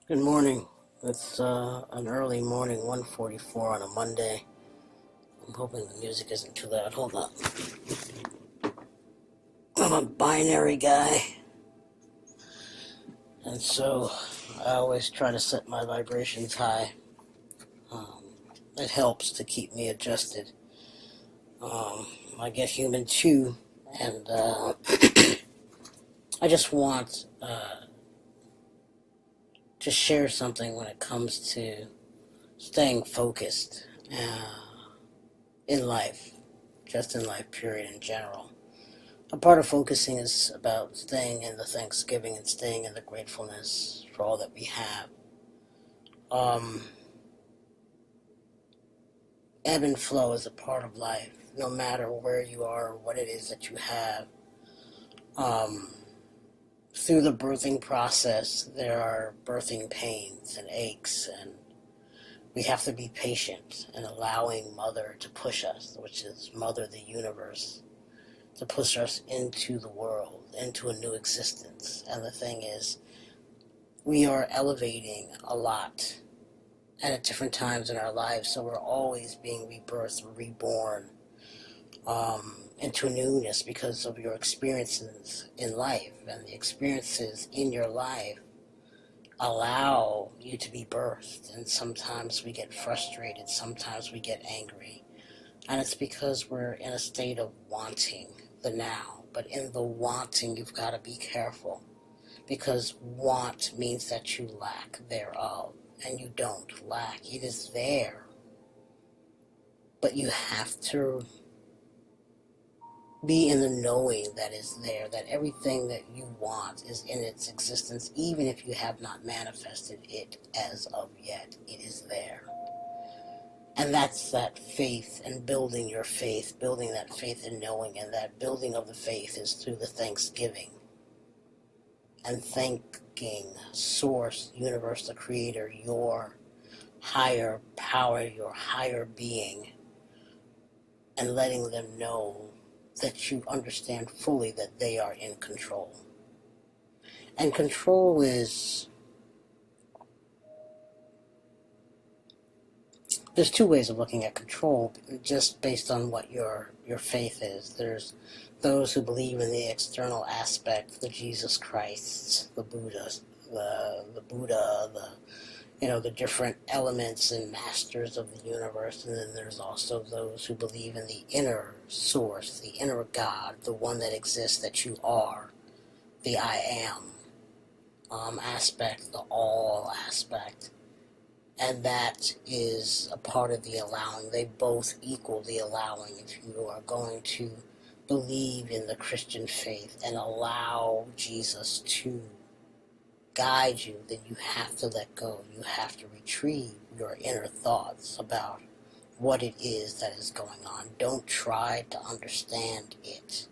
Good morning. It's an early morning, 1:44 on a Monday. I'm hoping the music isn't too loud. Hold on. I'm a binary guy, and so I always try to set my vibrations high. Um, it helps to keep me adjusted. I get human too, and I just want to share something when it comes to staying focused in life, just in life, period, in general. A part of focusing is about staying in the thanksgiving and staying in the gratefulness for all that we have. Um, Ebb and flow is a part of life, no matter where you are or what it is that you have. Um, Through the birthing process, there are birthing pains and aches, and we have to be patient and allowing Mother to push us, which is Mother, the universe, to push us into the world, into a new existence. And the thing is, we are elevating a lot and at different times in our lives, so we're always being rebirthed, reborn into newness because of your experiences in life, and the experiences in your life allow you to be birthed. And sometimes we get frustrated, sometimes we get angry, and it's because we're in a state of wanting the now. But in the wanting, you've got to be careful, because want means that you lack thereof, and you don't lack. It is there, but you have to be in the knowing that is there, that everything that you want is in its existence, even if you have not manifested it as of yet. It is there. And that's that faith, and building your faith, building that faith in knowing, and that building of the faith is through the thanksgiving. And thanking Source, Universe, the Creator, your higher power, your higher being, and letting them know that you understand fully that they are in control. And control is, there's two ways of looking at control, just based on what your faith is. There's those who believe in the external aspect, the Jesus Christs, the Buddhas, the Buddha, the different elements and masters of the universe. And then there's also those who believe in the inner source, the inner God, the one that exists, that you are, the I am aspect, the all aspect. And that is a part of the allowing. They both equal the allowing. If you are going to believe in the Christian faith and allow Jesus to guide you, then you have to let go. You have to retrieve your inner thoughts about what it is that is going on. Don't try to understand it.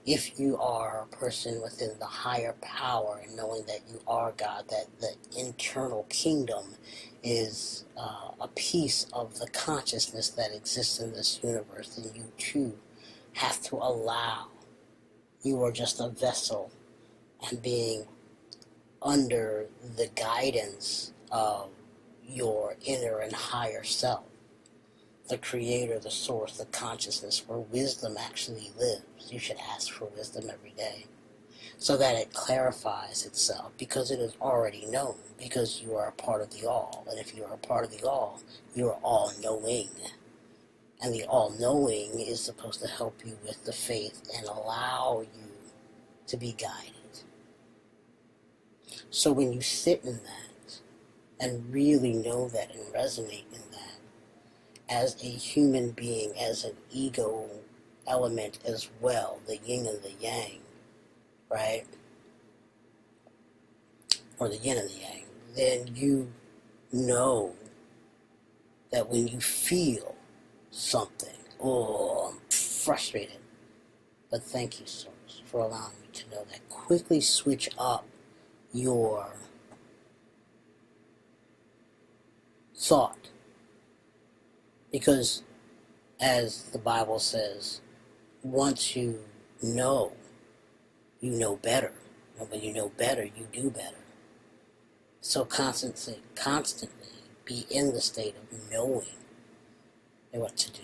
If you are a person within the higher power and knowing that you are God, that the internal kingdom is a piece of the consciousness that exists in this universe, then you too have to allow. You are just a vessel, and being under the guidance of your inner and higher self, the creator, the source, the consciousness, where wisdom actually lives. You should ask for wisdom every day, so that it clarifies itself, because it is already known, because you are a part of the all. And if you are a part of the all, you are all-knowing. And the all-knowing is supposed to help you with the faith and allow you to be guided. So when you sit in that and really know that and resonate in that, as a human being, as an ego element as well, the yin and the yang, right? Or the yin and the yang, then you know that when you feel something, oh, I'm frustrated, but thank you, Source, for allowing me to know that. Quickly switch up your thought, because as the Bible says, once you know better. And when you know better, you do better. So constantly be in the state of knowing what to do.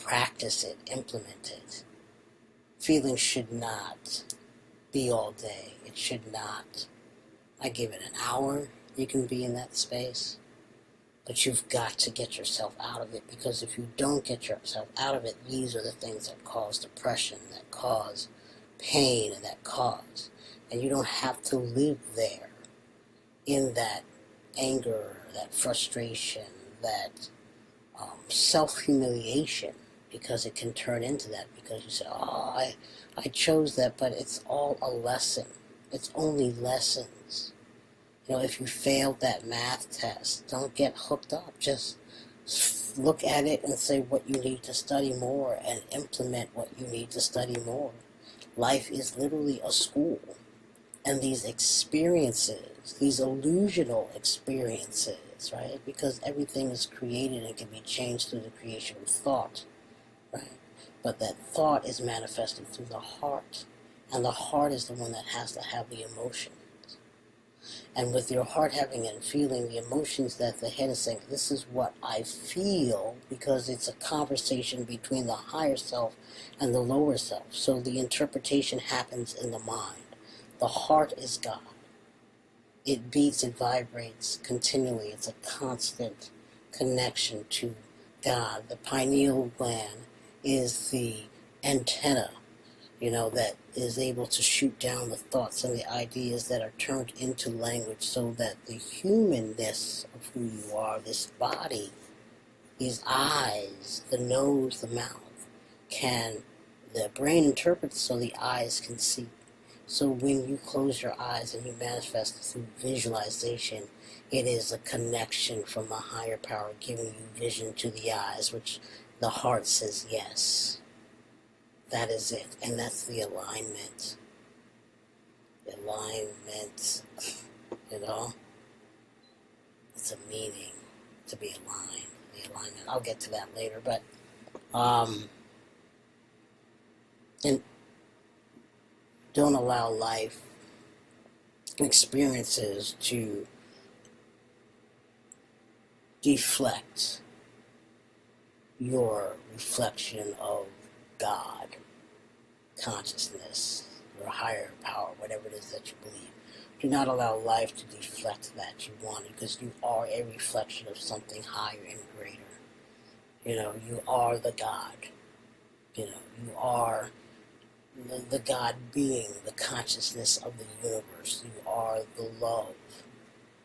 Practice it, implement it. Feelings should not be all day. It should not. I give it an hour. You can be in that space. But you've got to get yourself out of it, because if you don't get yourself out of it, these are the things that cause depression, that cause pain, and that cause. And you don't have to live there in that anger, that frustration, that self-humiliation, because it can turn into that, because you say, oh, I chose that, but it's all a lesson. It's only lessons. If you failed that math test, don't get hooked up. Just look at it and say what you need to study more and implement what you need to study more. Life is literally a school. And these experiences, these illusional experiences, right? Because everything is created and can be changed through the creation of thought, right? But that thought is manifested through the heart. And the heart is the one that has to have the emotion. And with your heart having and feeling the emotions, that the head is saying, this is what I feel, because it's a conversation between the higher self and the lower self. So the interpretation happens in the mind. The heart is God. It beats, it vibrates continually. It's a constant connection to God. The pineal gland is the antenna, that is able to shoot down the thoughts and the ideas that are turned into language, so that the humanness of who you are, this body, these eyes, the nose, the mouth, the brain interprets so the eyes can see. So when you close your eyes and you manifest through visualization, it is a connection from a higher power giving you vision to the eyes, which the heart says yes. That is it. And that's the alignment. The alignment, it's a meaning to be aligned. The alignment. I'll get to that later, but and don't allow life experiences to deflect your reflection of God, consciousness, your higher power, whatever it is that you believe. Do not allow life to deflect that. You want it, because you are a reflection of something higher and greater. You are the God. You are the God being, the consciousness of the universe. You are the love.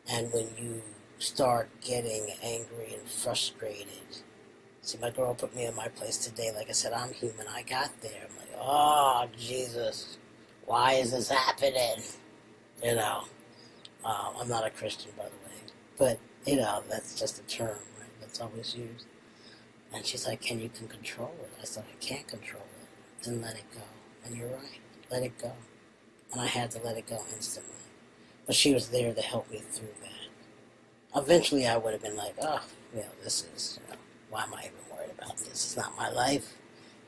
And when you start getting angry and frustrated, see, my girl put me in my place today. Like I said, I'm human. I got there. I'm like, oh, Jesus, why is this happening? I'm not a Christian, by the way. But, that's just a term, right? That's always used. And she's like, can control it? I said, I can't control it. Then let it go. And you're right. Let it go. And I had to let it go instantly. But she was there to help me through that. Eventually, I would have been like, oh, this is, why am I even worried about this? It's not my life.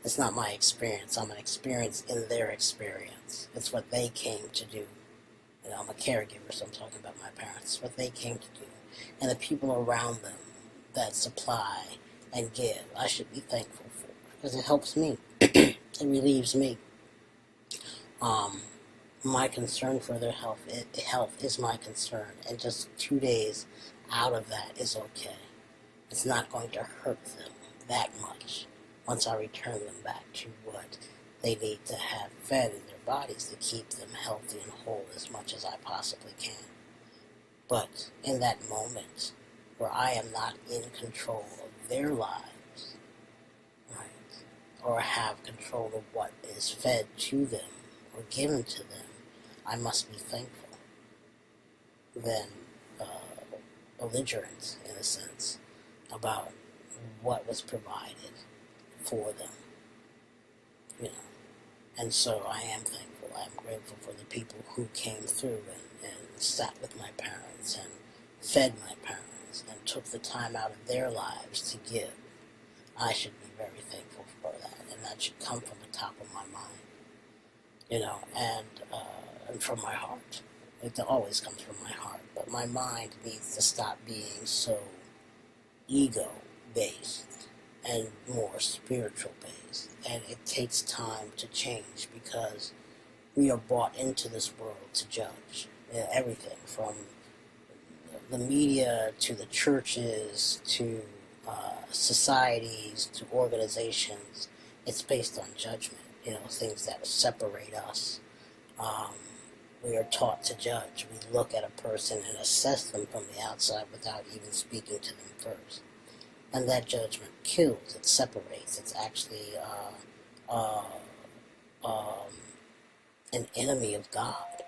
It's not my experience. I'm an experience in their experience. It's what they came to do. I'm a caregiver, so I'm talking about my parents. It's what they came to do. And the people around them that supply and give, I should be thankful for, because it helps me. It relieves me. My concern for their health is my concern. And just 2 days out of that is okay. It's not going to hurt them that much once I return them back to what they need to have fed in their bodies to keep them healthy and whole as much as I possibly can. But in that moment where I am not in control of their lives, right, or have control of what is fed to them or given to them, I must be thankful, then belligerent, in a sense, about what was provided for them, And so I am thankful. I am grateful for the people who came through and sat with my parents and fed my parents and took the time out of their lives to give. I should be very thankful for that, and that should come from the top of my mind, and from my heart. It always comes from my heart, but my mind needs to stop being so ego-based and more spiritual-based. And it takes time to change because we are brought into this world to judge. Everything from the media to the churches to societies to organizations. It's based on judgment, things that separate us. Um, we are taught to judge. We look at a person and assess them from the outside without even speaking to them first. And that judgment kills, it separates. It's actually um, an enemy of God.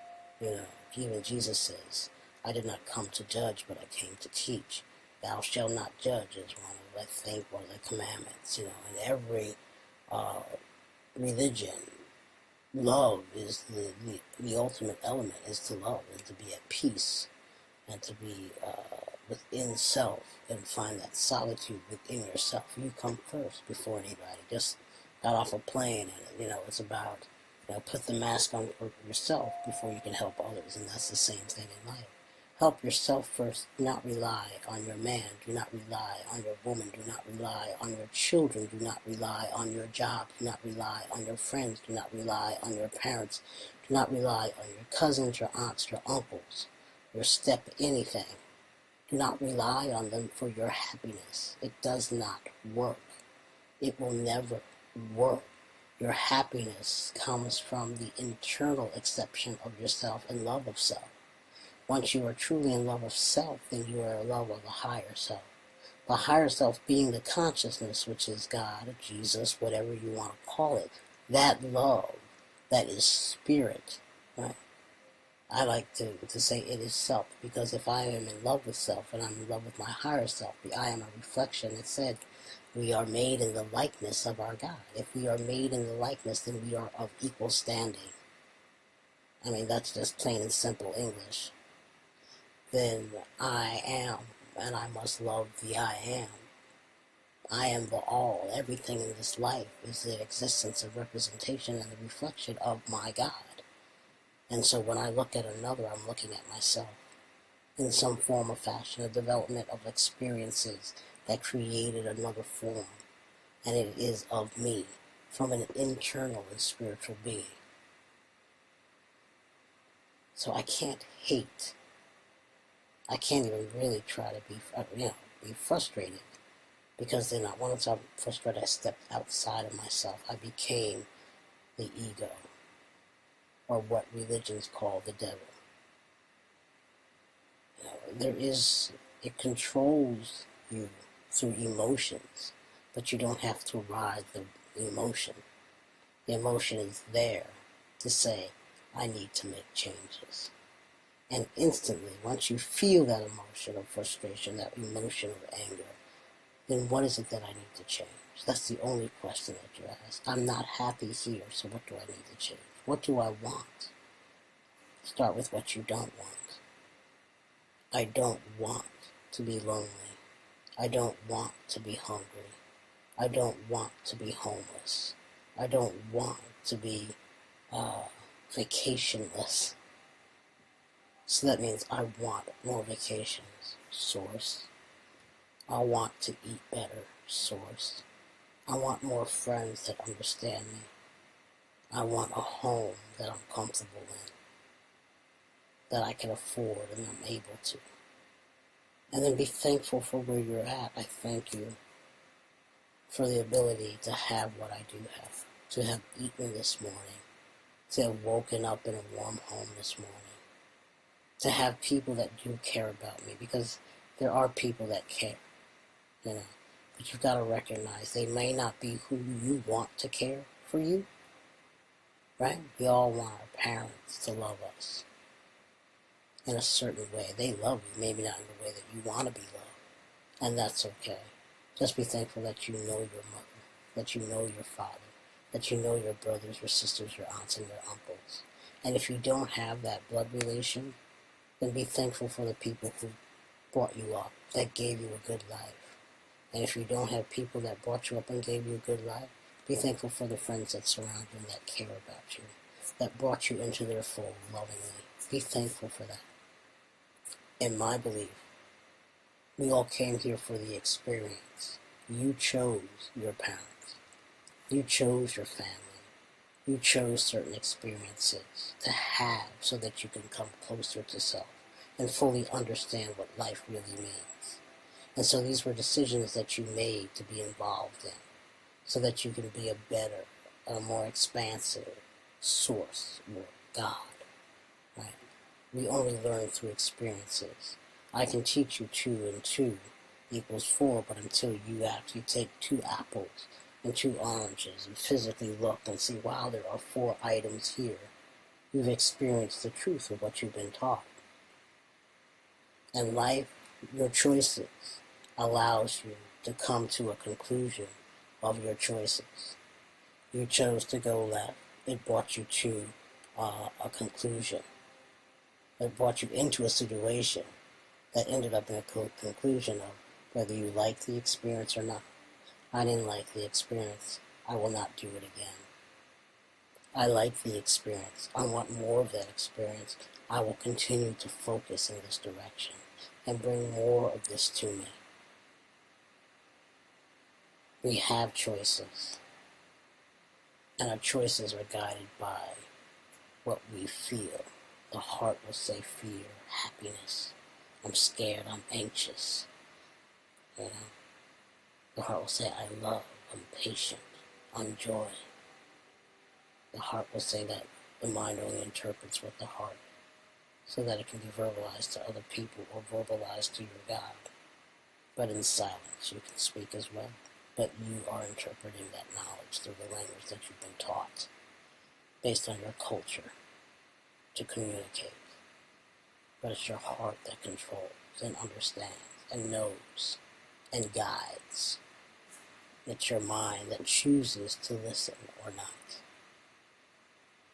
Even Jesus says, I did not come to judge, but I came to teach. Thou shalt not judge is one of the commandments. In every religion, love is the ultimate element, is to love and to be at peace and to be within self and find that solitude within yourself. You come first before anybody. Just got off a plane and, it's about, put the mask on for yourself before you can help others, and that's the same thing in life. Help yourself first. Do not rely on your man. Do not rely on your woman. Do not rely on your children. Do not rely on your job. Do not rely on your friends. Do not rely on your parents. Do not rely on your cousins, your aunts, your uncles, your step anything. Do not rely on them for your happiness. It does not work. It will never work. Your happiness comes from the internal acceptance of yourself and love of self. Once you are truly in love of self, then you are in love of the higher self. The higher self being the consciousness, which is God, Jesus, whatever you want to call it. That love, that is spirit, right? I like to say it is self, because if I am in love with self and I'm in love with my higher self, I am a reflection. It said we are made in the likeness of our God. If we are made in the likeness, then we are of equal standing. I mean, that's just plain and simple English. Then I am, and I must love the I am. I am the all. Everything in this life is the existence and representation and the reflection of my God. And so when I look at another, I'm looking at myself in some form or fashion, a development of experiences that created another form. And it is of me, from an internal and spiritual being. So I can't hate. I can't even really try to be frustrated, because then once I'm frustrated, I stepped outside of myself. I became the ego, or what religions call the devil. It controls you through emotions, but you don't have to ride the emotion. The emotion is there to say, I need to make changes. And instantly, once you feel that emotion of frustration, that emotion of anger, then what is it that I need to change? That's the only question that you ask. I'm not happy here, so what do I need to change? What do I want? Start with what you don't want. I don't want to be lonely. I don't want to be hungry. I don't want to be homeless. I don't want to be vacationless. So that means I want more vacations, source. I want to eat better, source. I want more friends that understand me. I want a home that I'm comfortable in, that I can afford and I'm able to. And then be thankful for where you're at. I thank you for the ability to have what I do have, to have eaten this morning, to have woken up in a warm home this morning, to have people that do care about me, because there are people that care, but you've got to recognize they may not be who you want to care for you, right? We all want our parents to love us in a certain way. They love you, maybe not in the way that you want to be loved, and that's okay. Just be thankful that you know your mother, that you know your father, that you know your brothers, your sisters, your aunts, and your uncles. And if you don't have that blood relation, then be thankful for the people who brought you up, that gave you a good life. And if you don't have people that brought you up and gave you a good life, be thankful for the friends that surround you and that care about you, that brought you into their fold lovingly. Be thankful for that. In my belief, we all came here for the experience. You chose your parents. You chose your family. You chose certain experiences to have so that you can come closer to self and fully understand what life really means. And so these were decisions that you made to be involved in so that you can be a better, a more expansive source or God. Right? We only learn through experiences. I can teach you 2 and 2 equals 4, but until you actually take 2 apples and 2 oranges and physically look and see, wow, there are 4 items here, you've experienced the truth of what you've been taught. And life, your choices, allows you to come to a conclusion of your choices. You chose to go left. It brought you to a conclusion. It brought you into a situation that ended up in a conclusion of whether you like the experience or not. I didn't like the experience. I will not do it again. I like the experience. I want more of that experience. I will continue to focus in this direction and bring more of this to me. We have choices, and our choices are guided by what we feel. The heart will say fear, happiness. I'm scared, I'm anxious. You know? The heart will say I love, I'm patient, I'm joy. The heart will say that the mind only interprets with the heart so that it can be verbalized to other people or verbalized to your God. But in silence you can speak as well. But you are interpreting that knowledge through the language that you've been taught based on your culture to communicate. But it's your heart that controls and understands and knows and guides. It's your mind that chooses to listen or not.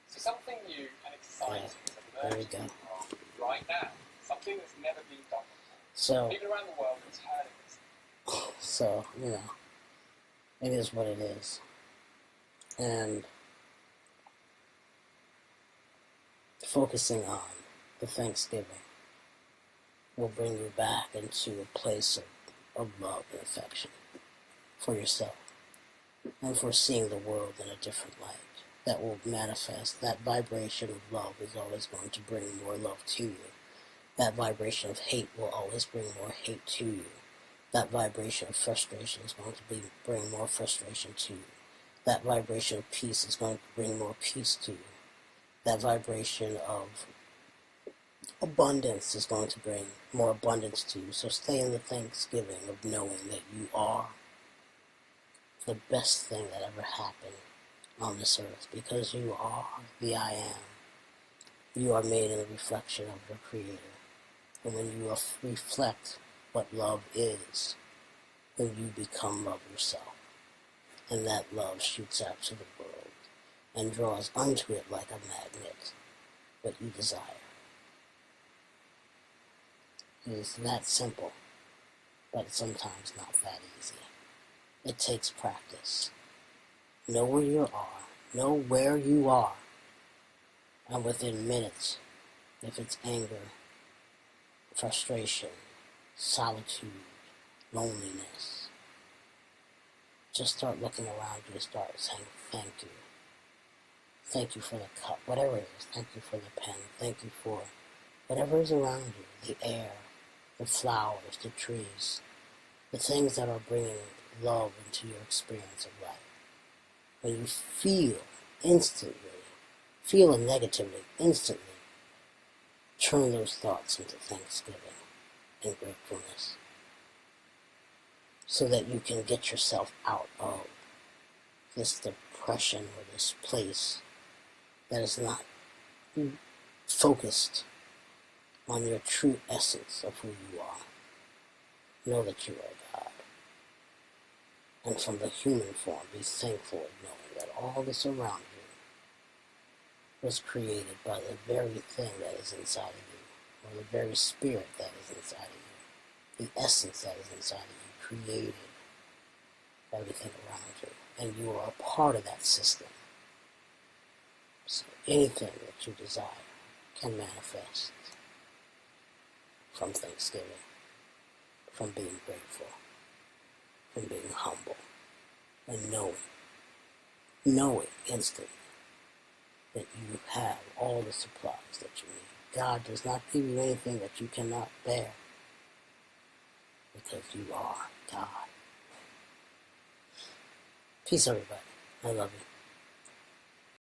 So something new and exciting is emerging right now. Something that's never been done before. So, people around the world are turning this. So, it is what it is. And focusing on the Thanksgiving will bring you back into a place of love and affection for yourself and for seeing the world in a different light that will manifest. That vibration of love is always going to bring more love to you. That vibration of hate will always bring more hate to you. That vibration of frustration is going to bring more frustration to you. That vibration of peace is going to bring more peace to you. That vibration of abundance is going to bring more abundance to you. So stay in the Thanksgiving of knowing that you are the best thing that ever happened on this earth, because you are the I am. You are made in the reflection of your Creator. And when you reflect what love is, then you become love yourself. And that love shoots out to the world and draws unto it like a magnet what you desire. It is that simple, but sometimes not that easy. It takes practice. Know where you are. Know where you are. And within minutes, if it's anger, frustration, solitude, loneliness, just start looking around you and start saying thank you. Thank you for the cup, whatever it is. Thank you for the pen. Thank you for whatever is around you, the air, the flowers, the trees, the things that are bringing love into your experience of life. When you feel negatively, instantly, turn those thoughts into thanksgiving and gratefulness so that you can get yourself out of this depression or this place that is not focused on your true essence of who you are. Know that you are God. And from the human form, be thankful of knowing that all this around you was created by the very thing that is inside of you, or the very spirit that is inside of you, the essence that is inside of you, created everything around you. And you are a part of that system. So anything that you desire, can manifest from thanksgiving, from being grateful, from being humble, and knowing instantly that you have all the supplies that you need. God does not give you anything that you cannot bear, because you are God. Peace, everybody. I love you.